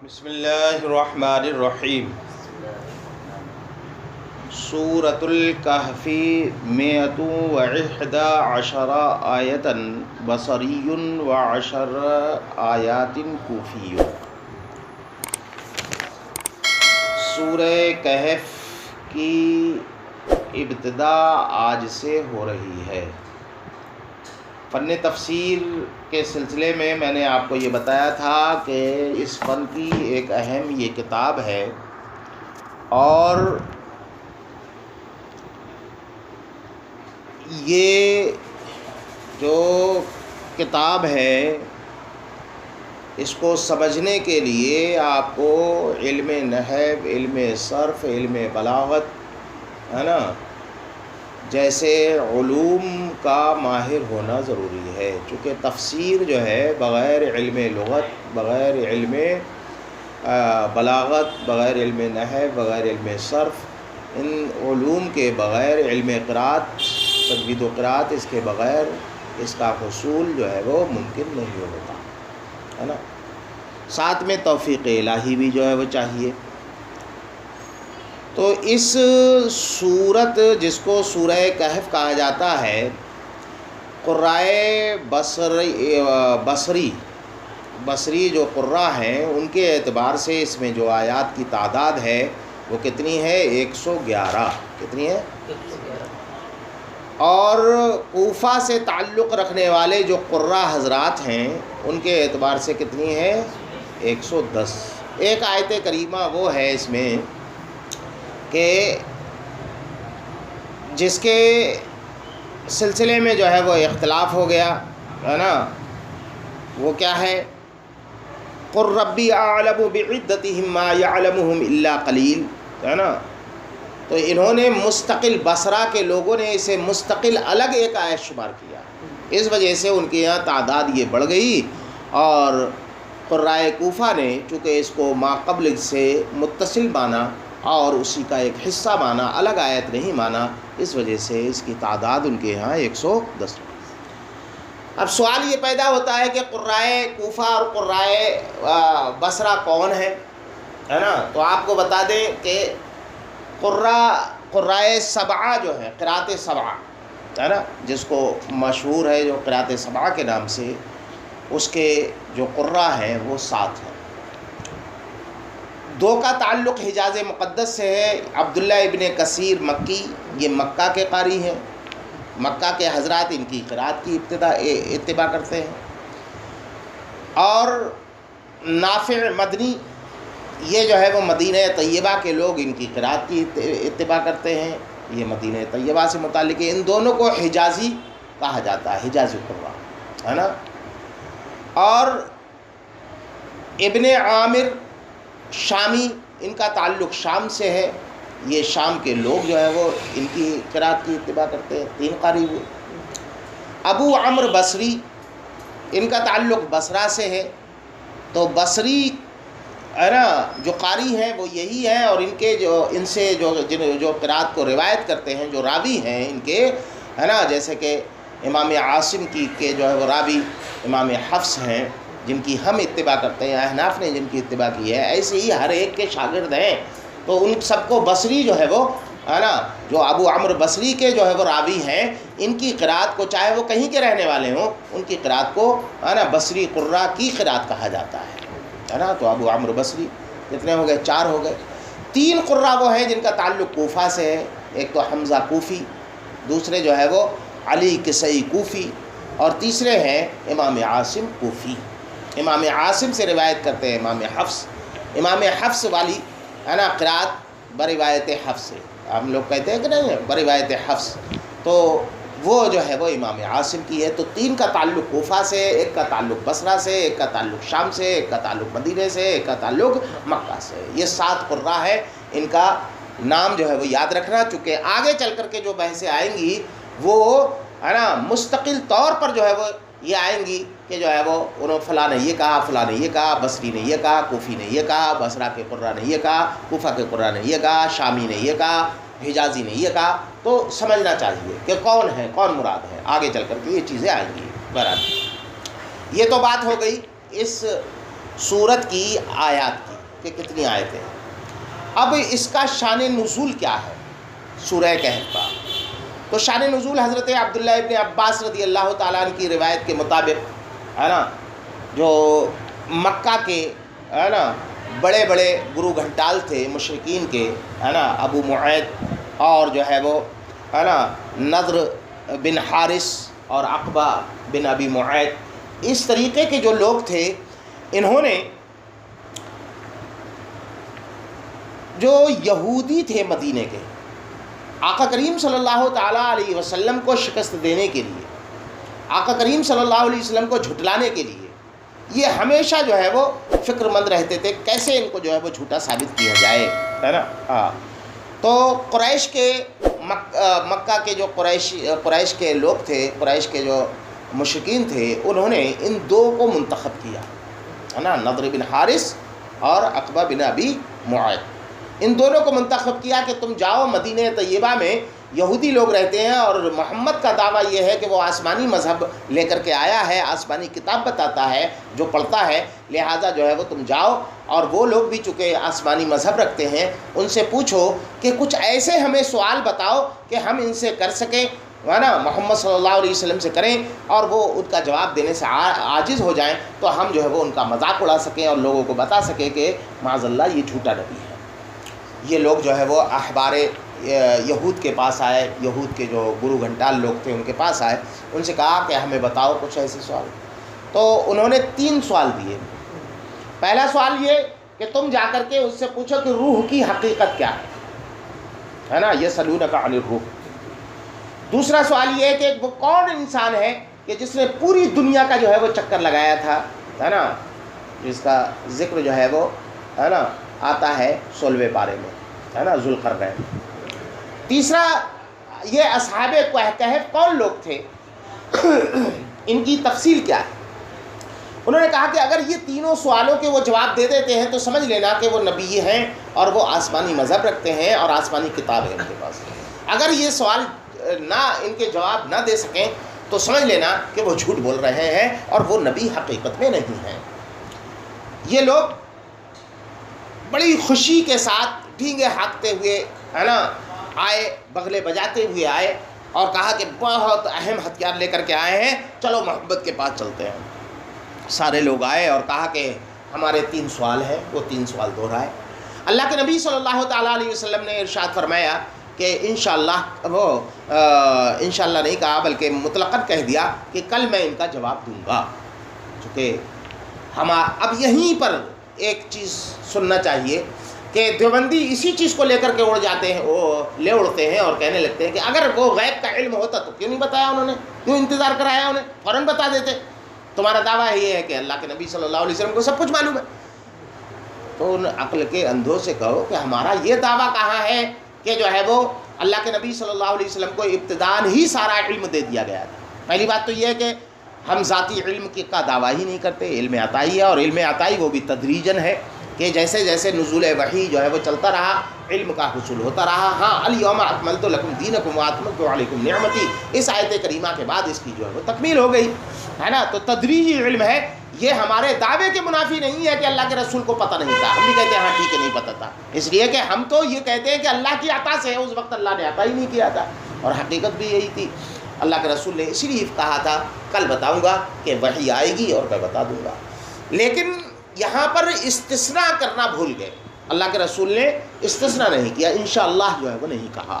بسم اللہ الرحمن الرحیم۔ سورۃ الکہف 111 آیۃ بصری و10 آیات کوفی۔ سورہ کہف کی ابتدا آج سے ہو رہی ہے۔ فن تفسیر کے سلسلے میں میں نے آپ کو یہ بتایا تھا کہ اس فن کی ایک اہم یہ کتاب ہے، اور یہ جو کتاب ہے اس کو سمجھنے کے لیے آپ کو علم نحو، علم صرف، علم بلاغت ہے نا، جیسے علوم کا ماہر ہونا ضروری ہے، چونکہ تفسیر جو ہے بغیر علم لغت، بغیر علم بلاغت، بغیر علم نحو، بغیر علم صرف، ان علوم کے بغیر علم قرات، تجوید و قرات، اس کے بغیر اس کا حصول جو ہے وہ ممکن نہیں ہوتا ہے نا۔ ساتھ میں توفیق الہی بھی جو ہے وہ چاہیے۔ تو اس سورت جس کو سورہ کہف کہا جاتا ہے، قرائے بصری جو قراء ہیں ان کے اعتبار سے اس میں جو آیات کی تعداد ہے وہ کتنی ہے؟ 111۔ کتنی ہے؟ 111۔ اور کوفہ سے تعلق رکھنے والے جو قراء حضرات ہیں ان کے اعتبار سے کتنی ہے؟ 110۔ ایک آیت کریمہ وہ ہے اس میں کہ جس کے سلسلے میں جو ہے وہ اختلاف ہو گیا ہے نا، وہ کیا ہے؟ قُل ربی اعلم بعدتہم ما یعلمہم الا قلیل، ہے نا۔ تو انہوں نے مستقل، بصرہ کے لوگوں نے اسے مستقل الگ ایک آیت شمار کیا، اس وجہ سے ان کے یہاں تعداد یہ بڑھ گئی، اور قرائے کوفہ نے چونکہ اس کو ما قبل سے متصل مانا اور اسی کا ایک حصہ مانا، الگ آیت نہیں مانا، اس وجہ سے اس کی تعداد ان کے یہاں 110۔ اب سوال یہ پیدا ہوتا ہے کہ قرائے کوفہ اور قرائے بصرہ کون ہے نا؟ تو آپ کو بتا دیں کہ قرائے سبعہ جو ہے، قرات سبعہ ہے نا، جس کو مشہور ہے جو قرات سبعہ کے نام سے، اس کے جو قراء ہیں وہ 7 ہیں۔ 2 کا تعلق حجاز مقدس سے ہے۔ عبداللہ ابن کثیر مکی، یہ مکہ کے قاری ہیں، مکہ کے حضرات ان کی قرات کی اتباع کرتے ہیں۔ اور نافع مدنی، یہ جو ہے وہ مدینہ طیبہ کے لوگ ان کی قرات کی اتباع کرتے ہیں، یہ مدینہ طیبہ سے متعلق ہے۔ ان دونوں کو حجازی کہا جاتا ہے، حجازی قراء ہے نا۔ اور ابن عامر شامی، ان کا تعلق شام سے ہے، یہ شام کے لوگ جو ہے وہ ان کی قرات کی اتباع کرتے ہیں، 3 قاری ہوئے۔ ابو عمرو بصری، ان کا تعلق بصرہ سے ہے، تو بصری ہے نا جو قاری ہیں وہ یہی ہیں، اور ان کے ان سے جو قرات کو روایت کرتے ہیں، جو راوی ہیں ان کے ہے نا، جیسے کہ امام عاصم کے جو ہے وہ راوی امام حفص ہیں جن کی ہم اتباع کرتے ہیں، احناف نے جن کی اتباع کی ہے، ایسے ہی ہر ایک کے شاگرد ہیں، تو ان سب کو بصری جو ہے وہ ہے نا، جو ابو عمرو بصری کے جو ہے وہ راوی ہیں، ان کی قرات کو چاہے وہ کہیں کے رہنے والے ہوں، ان کی قرات کو ہے نا بصری قراء کی قرات کہا جاتا ہے نا۔ تو ابو عمرو بصری کتنے ہو گئے؟ 4 ہو گئے۔ 3 قراء وہ ہیں جن کا تعلق کوفہ سے ہے، ایک تو حمزہ کوفی، دوسرے جو ہے وہ علی کسائی کوفی، اور تیسرے ہیں امام عاصم کوفی۔ امام عاصم سے روایت کرتے ہیں امام حفص، امام حفص والی ہے نا قرات بروایت حفص سے، ہم لوگ کہتے ہیں کہ نہیں بروایت حفص، تو وہ جو ہے وہ امام عاصم کی ہے۔ تو 3 کا تعلق کوفہ سے، ایک کا تعلق بصرہ سے، ایک کا تعلق شام سے، ایک کا تعلق مدینہ سے، ایک کا تعلق مکہ سے۔ یہ 7 قراء ہے، ان کا نام جو ہے وہ یاد رکھنا، چونکہ آگے چل کر کے جو بحثیں آئیں گی وہ ہے نا مستقل طور پر جو ہے وہ یہ آئیں گی کہ جو ہے وہ انہوں فلاں نے یہ کہا، فلاں نے یہ کہا، بصری نے یہ کہا، کوفی نے یہ کہا، بصرہ کے قراء نے یہ کہا، کوفہ کے قراء نے یہ کہا، شامی نے یہ کہا، حجازی نے یہ کہا۔ تو سمجھنا چاہیے کہ کون ہے، کون مراد ہے، آگے چل کر کے یہ چیزیں آئیں گی۔ بہرحال یہ تو بات ہو گئی اس سورت کی آیات کی۔ کہ کتنی آیتیں ہیں۔ اب اس کا شان نزول کیا ہے سورہ کہف کا؟ تو شان نزول حضرت عبداللہ ابن عباس رضی اللہ تعالیٰ عنہ کی روایت کے مطابق ہے نا، جو مکہ کے ہے نا بڑے بڑے گرو گھنٹال تھے مشرکین کے، ہے نا، ابو معید اور جو ہے وہ ہے نا نضر بن حارث اور عقبہ بن ابی معید، اس طریقے کے جو لوگ تھے، انہوں نے جو یہودی تھے مدینے کے، آقا کریم صلی اللہ تعالیٰ علیہ وسلم کو شکست دینے کے لیے، آقا کریم صلی اللہ علیہ وسلم کو جھٹلانے کے لیے، یہ ہمیشہ جو ہے وہ فکر مند رہتے تھے کیسے ان کو جو ہے وہ جھوٹا ثابت کیا جائے، ہے نا۔ ہاں، تو قریش کے مکہ کے جو قریش کے لوگ تھے، قریش کے جو مشرکین تھے، انہوں نے ان دو کو منتخب کیا، ہے نا، نضر بن حارث اور عقبہ بن ابی معید، ان دونوں کو منتخب کیا کہ تم جاؤ، مدینہ طیبہ میں یہودی لوگ رہتے ہیں اور محمد کا دعویٰ یہ ہے کہ وہ آسمانی مذہب لے کر کے آیا ہے، آسمانی کتاب بتاتا ہے جو پڑھتا ہے، لہٰذا جو ہے وہ تم جاؤ اور وہ لوگ بھی چونکہ آسمانی مذہب رکھتے ہیں ان سے پوچھو کہ کچھ ایسے ہمیں سوال بتاؤ کہ ہم ان سے کر سکیں، ہے نا، محمد صلی اللہ علیہ وسلم سے کریں اور وہ ان کا جواب دینے سے عاجز ہو جائیں تو ہم جو ہے وہ ان کا مذاق اڑا سکیں اور لوگوں کو بتا سکیں کہ معاذ اللہ یہ جھوٹا نبی ہے۔ یہ لوگ جو ہے وہ احبار یہود کے پاس آئے، یہود کے جو گرو گھنٹال لوگ تھے ان کے پاس آئے، ان سے کہا کہ ہمیں بتاؤ کچھ ایسے سوال۔ تو انہوں نے 3 سوال دیے۔ پہلا سوال یہ کہ تم جا کر کے اس سے پوچھو کہ روح کی حقیقت کیا ہے نا، یسألونک عن الروح۔ دوسرا سوال یہ ہے کہ وہ کون انسان ہے کہ جس نے پوری دنیا کا جو ہے وہ چکر لگایا تھا، ہے نا، جس کا ذکر جو ہے وہ ہے نا آتا ہے 16ویں پارے میں، ہے نا، ذوالقرنین۔ تیسرا یہ اصحاب کہف کون لوگ تھے، ان کی تفصیل کیا ہے؟ انہوں نے کہا کہ اگر یہ تینوں سوالوں کے وہ جواب دے دیتے ہیں تو سمجھ لینا کہ وہ نبی ہیں اور وہ آسمانی مذہب رکھتے ہیں اور آسمانی کتاب ہے ان کے پاس۔ اگر یہ سوال نہ ان کے جواب نہ دے سکیں تو سمجھ لینا کہ وہ جھوٹ بول رہے ہیں اور وہ نبی حقیقت میں نہیں ہیں۔ یہ لوگ بڑی خوشی کے ساتھ ڈھینگے ہانکتے ہوئے، ہے نا، آئے، بغلے بجاتے ہوئے آئے اور کہا کہ بہت اہم ہتھیار لے کر کے آئے ہیں، چلو محمد کے پاس چلتے ہیں۔ سارے لوگ آئے اور کہا کہ ہمارے 3 سوال ہیں، وہ 3 سوال دہرائے۔ اللہ کے نبی صلی اللہ تعالیٰ علیہ وسلم نے ارشاد فرمایا کہ انشاءاللہ، وہ انشاءاللہ نہیں کہا بلکہ مطلقاً کہہ دیا کہ کل میں ان کا جواب دوں گا۔ چونکہ اب یہیں پر ایک چیز سننا چاہیے کہ دیوبندی اسی چیز کو لے کر کے اڑ جاتے ہیں، وہ لے اڑتے ہیں اور کہنے لگتے ہیں کہ اگر وہ غیب کا علم ہوتا تو کیوں نہیں بتایا انہوں نے، کیوں انتظار کرایا انہیں، فوراً بتا دیتے۔ تمہارا دعویٰ یہ ہے کہ اللہ کے نبی صلی اللہ علیہ وسلم کو سب کچھ معلوم ہے، تو ان عقل کے اندھوں سے کہو کہ ہمارا یہ دعویٰ کہاں ہے کہ جو ہے وہ اللہ کے نبی صلی اللہ علیہ وسلم کو ابتداءً ہی سارا علم دے دیا گیا تھا۔ پہلی بات تو یہ ہے کہ ہم ذاتی علم کا دعویٰ ہی نہیں کرتے، علم عطائی ہے، اور علم عطائی وہ بھی تدریجاً ہے کہ جیسے جیسے نزول وحی جو ہے وہ چلتا رہا علم کا حصول ہوتا رہا۔ ہاں، الیوم اکملت لکم دینکم واتممت علیکم نعمتی، اس آیت کریمہ کے بعد اس کی جو ہے وہ تکمیل ہو گئی، ہے نا۔ تو تدریجی علم ہے، یہ ہمارے دعوے کے منافی نہیں ہے کہ اللہ کے رسول کو پتہ نہیں تھا۔ ہم بھی کہتے ہیں ہاں ٹھیک ہے نہیں پتہ تھا، اس لیے کہ ہم تو یہ کہتے ہیں کہ اللہ کی عطا سے ہے، اس وقت اللہ نے عطا ہی نہیں کیا تھا، اور حقیقت بھی یہی تھی۔ اللہ کے رسول نے اسی لیے کہا تھا کل بتاؤں گا کہ وحی آئے گی اور میں بتا دوں گا، لیکن یہاں پر استثناء کرنا بھول گئے۔ اللہ کے رسول نے استثناء نہیں کیا، انشاءاللہ جو ہے وہ نہیں کہا،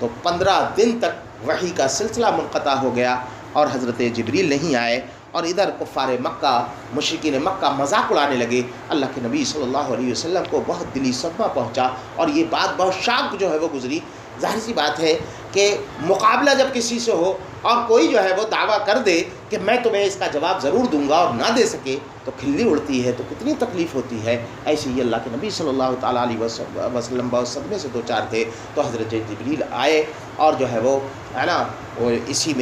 تو 15 دن تک وحی کا سلسلہ منقطع ہو گیا اور حضرت جبریل نہیں آئے، اور ادھر کفار مکہ، مشرکین مکہ مذاق اڑانے لگے۔ اللہ کے نبی صلی اللہ علیہ وسلم کو بہت دلی صدمہ پہنچا اور یہ بات بہت شاک جو ہے وہ گزری۔ ظاہر سی بات ہے کہ مقابلہ جب کسی سے ہو اور کوئی جو ہے وہ دعویٰ کر دے کہ میں تمہیں اس کا جواب ضرور دوں گا اور نہ دے سکے تو کھلی اڑتی ہے، تو کتنی تکلیف ہوتی ہے۔ ایسے ہی اللہ کے نبی صلی اللہ تعالیٰ علیہ وسلم بہت صدمے سے 2-4 تھے، تو حضرت جبریل آئے اور جو ہے وہ ہے نا وہ اسی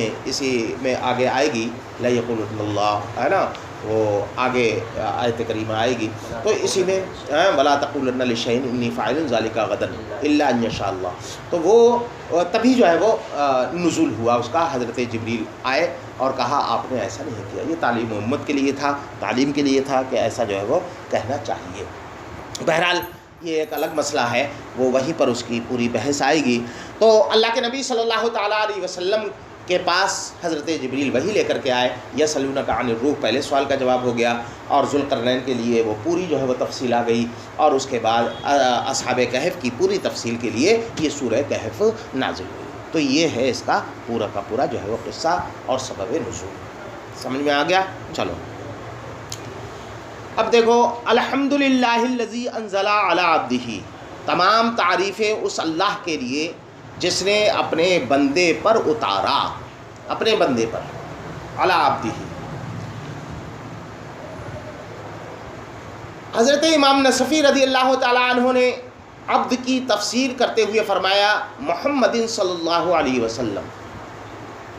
میں آگے آئے گی لا یقولن اللہ، ہے نا، وہ آگے آیت کریمہ آئے گی، تو اسی میں ولا تقولن لشیء انی فاعل ذلک غدا الا ان یشاء اللہ، تو وہ تبھی جو ہے وہ نزول ہوا اس کا۔ حضرت جبریل آئے اور کہا آپ نے ایسا نہیں کیا، یہ تعلیم امت کے لیے تھا، تعلیم کے لیے تھا کہ ایسا جو ہے وہ کہنا چاہیے۔ بہرحال یہ ایک الگ مسئلہ ہے، وہ وہیں پر اس کی پوری بحث آئے گی۔ تو اللہ کے نبی صلی اللہ تعالیٰ علیہ وسلم کے پاس حضرت جبریل وحی لے کر کے آئے، یسألونک عن الروح پہلے سوال کا جواب ہو گیا، اور ذوالقرنین کے لیے وہ پوری جو ہے وہ تفصیل آ گئی، اور اس کے بعد اصحاب کہف کی پوری تفصیل کے لیے یہ سورہ کہف نازل ہوئی۔ تو یہ ہے اس کا پورا کا پورا جو ہے وہ قصہ اور سبب نزول۔ سمجھ میں آ گیا؟ چلو اب دیکھو، الحمدللہ الذی انزل علی عبدہ، تمام تعریفیں اس اللہ کے لیے جس نے اپنے بندے پر اتارا، اپنے بندے پر، علی عبدہ۔ حضرت امام نصفی رضی اللہ تعالیٰ عنہ نے عبد کی تفسیر کرتے ہوئے فرمایا محمد صلی اللہ علیہ وسلم،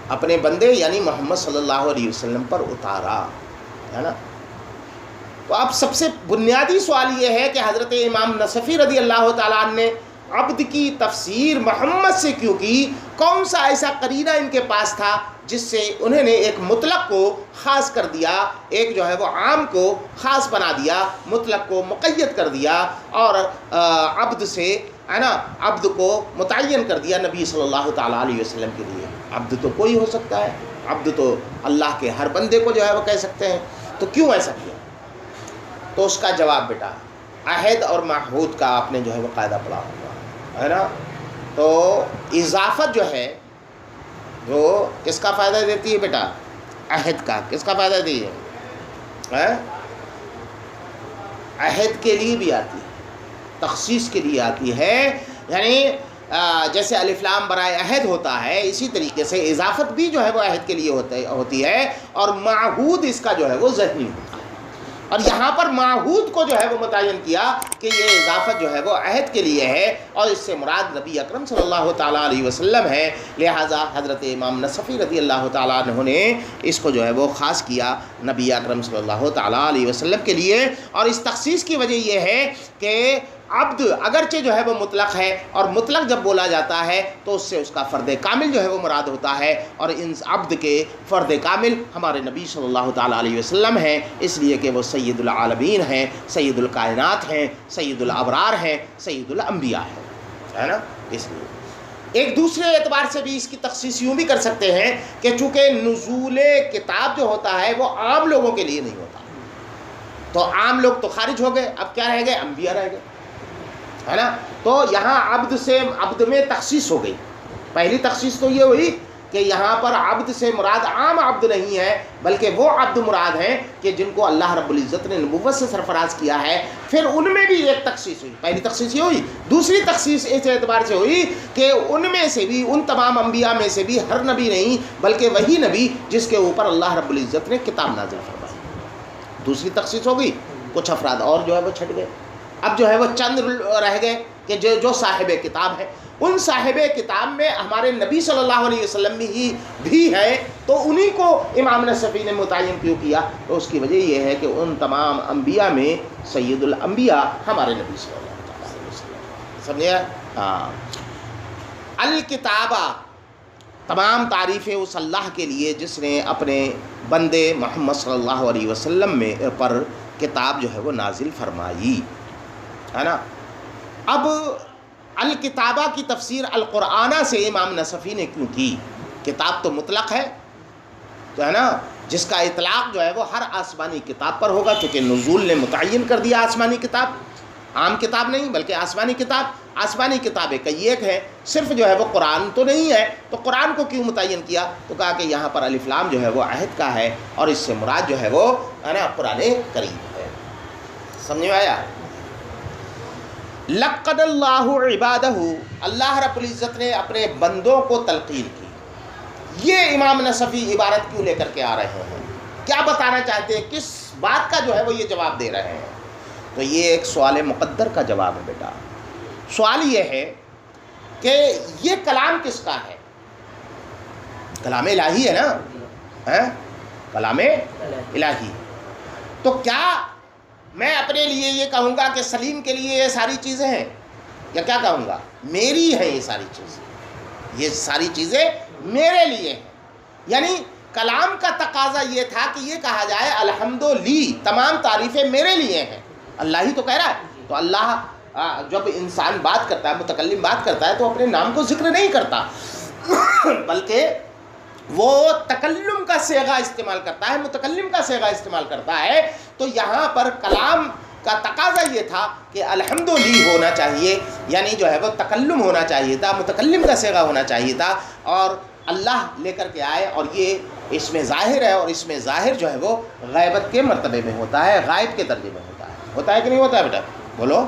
اپنے بندے یعنی محمد صلی اللہ علیہ وسلم پر اتارا، ہے نا۔ تو اب سب سے بنیادی سوال یہ ہے کہ حضرت امام نصفی رضی اللہ تعالیٰ عنہ نے عبد کی تفسیر محمد سے کیوں کی؟ کون سا ایسا قرینہ ان کے پاس تھا جس سے انہوں نے ایک مطلق کو خاص کر دیا، ایک جو ہے وہ عام کو خاص بنا دیا، مطلق کو مقید کر دیا، اور عبد سے ہے نا عبد کو متعین کر دیا نبی صلی اللہ تعالیٰ علیہ وسلم کے لیے؟ عبد تو کوئی ہو سکتا ہے، عبد تو اللہ کے ہر بندے کو جو ہے وہ کہہ سکتے ہیں، تو کیوں ایسا کیا؟ تو اس کا جواب بیٹا، عہد اور معہود کا آپ نے جو ہے وہ قاعدہ پڑھا ہوگا، ہے نا۔ تو اضافت جو ہے وہ کس کا فائدہ دیتی ہے بیٹا؟ عہد کا۔ کس کا فائدہ دیتی ہے؟ عہد کے لیے بھی آتی ہے، تخصیص کے لیے آتی ہے، یعنی جیسے الف لام برائے عہد ہوتا ہے، اسی طریقے سے اضافت بھی جو ہے وہ عہد کے لیے ہوتی ہے، اور معہود اس کا جو ہے وہ ذہنی ہوتا ہے۔ اور یہاں پر معہود کو جو ہے وہ متعین کیا کہ یہ اضافت جو ہے وہ عہد کے لیے ہے، اور اس سے مراد نبی اکرم صلی اللہ تعالیٰ علیہ وسلم ہے، لہٰذا حضرت امام نصفی رضی اللہ تعالیٰ عنہ نے اس کو جو ہے وہ خاص کیا نبی اکرم صلی اللہ تعالیٰ علیہ وسلم کے لیے۔ اور اس تخصیص کی وجہ یہ ہے کہ عبد اگرچہ جو ہے وہ مطلق ہے، اور مطلق جب بولا جاتا ہے تو اس سے اس کا فرد کامل جو ہے وہ مراد ہوتا ہے، اور ان عبد کے فرد کامل ہمارے نبی صلی اللہ تعالیٰ علیہ وسلم ہیں، اس لیے کہ وہ سید العالمین ہیں، سید الکائنات ہیں، سید الابرار ہیں، سید الانبیاء ہیں، ہے نا۔ اس لیے ایک دوسرے اعتبار سے بھی اس کی تخصیص یوں بھی کر سکتے ہیں کہ چونکہ نزول کتاب جو ہوتا ہے وہ عام لوگوں کے لیے نہیں ہوتا، تو عام لوگ تو خارج ہو گئے، اب کیا رہ گئے؟ انبیاء رہ گئے، ہے نا۔ تو یہاں عبد سے عبد میں تخصیص ہو گئی۔ پہلی تخصیص تو یہ ہوئی کہ یہاں پر عبد سے مراد عام عبد نہیں ہے، بلکہ وہ عبد مراد ہیں کہ جن کو اللہ رب العزت نے نبوت سے سرفراز کیا ہے۔ پھر ان میں بھی ایک تخصیص ہوئی، پہلی تخصیص یہ ہوئی، دوسری تخصیص اس اعتبار سے ہوئی کہ ان میں سے بھی، ان تمام انبیاء میں سے بھی ہر نبی نہیں بلکہ وہی نبی جس کے اوپر اللہ رب العزت نے کتاب نازل فرمائی، دوسری تخصیص ہو گئی۔ کچھ افراد اور جو ہے وہ چھٹ گئے، اب جو ہے وہ چند رہ گئے کہ جو صاحب کتاب ہے، ان صاحب کتاب میں ہمارے نبی صلی اللہ علیہ وسلم بھی ہے، تو انہی کو امام نصفی نے متعین کیوں کیا؟ تو اس کی وجہ یہ ہے کہ ان تمام انبیاء میں سید الانبیاء ہمارے نبی صلی اللہ علیہ وسلم، سمجھے؟ ہاں۔ الکتابہ، تمام تعریفیں اس اللہ کے لیے جس نے اپنے بندے محمد صلی اللہ علیہ وسلم میں پر کتاب جو ہے وہ نازل فرمائی، ہے نا۔ اب الکتابہ کی تفسیر القرآنہ سے امام نصفی نے کیوں کی؟ کتاب تو مطلق ہے، تو ہے نا، جس کا اطلاق جو ہے وہ ہر آسمانی کتاب پر ہوگا، چونکہ نزول نے متعین کر دیا آسمانی کتاب، عام کتاب نہیں بلکہ آسمانی کتاب۔ آسمانی کتابیں کئی ایک ہیں، صرف جو ہے وہ قرآن تو نہیں ہے، تو قرآن کو کیوں متعین کیا؟ تو کہا کہ یہاں پر الف لام جو ہے وہ عہد کا ہے، اور اس سے مراد جو ہے وہ ہے نا قرآن کریم ہے۔ سمجھ میں آیا؟ لقد اللہ عبادہ، اللہ رب العزت نے اپنے بندوں کو تلقین کی۔ یہ امام نصفی عبارت کیوں لے کر کے آ رہے ہیں؟ کیا بتانا چاہتے ہیں؟ کس بات کا جو ہے وہ یہ جواب دے رہے ہیں؟ تو یہ ایک سوال مقدر کا جواب ہے بیٹا۔ سوال یہ ہے کہ یہ کلام کس کا ہے؟ کلام الہی ہے نا، کلام الہی۔ تو کیا میں اپنے لیے یہ کہوں گا کہ سلیم کے لیے یہ ساری چیزیں ہیں، یا کیا کہوں گا میری ہیں یہ ساری چیزیں؟ یہ ساری چیزیں میرے لیے ہیں، یعنی کلام کا تقاضا یہ تھا کہ یہ کہا جائے الحمدللہ، تمام تعریفیں میرے لیے ہیں، اللہ ہی تو کہہ رہا ہے، تو اللہ جب انسان بات کرتا ہے، متکلم بات کرتا ہے، تو اپنے نام کو ذکر نہیں کرتا، بلکہ وہ تکلم کا صیغہ استعمال کرتا ہے، متکلم کا صیغہ استعمال کرتا ہے۔ تو یہاں پر کلام کا تقاضا یہ تھا کہ الحمدللہ ہونا چاہیے، یعنی جو ہے وہ تکلم ہونا چاہیے تھا، متکلم کا صیغہ ہونا چاہیے تھا، اور اللہ لے کر کے آئے، اور یہ اس میں ظاہر ہے، اور اس میں ظاہر جو ہے وہ غیبت کے مرتبے میں ہوتا ہے، غائب کے درجے میں ہوتا ہے کہ نہیں ہوتا ہے بیٹا؟ بولو۔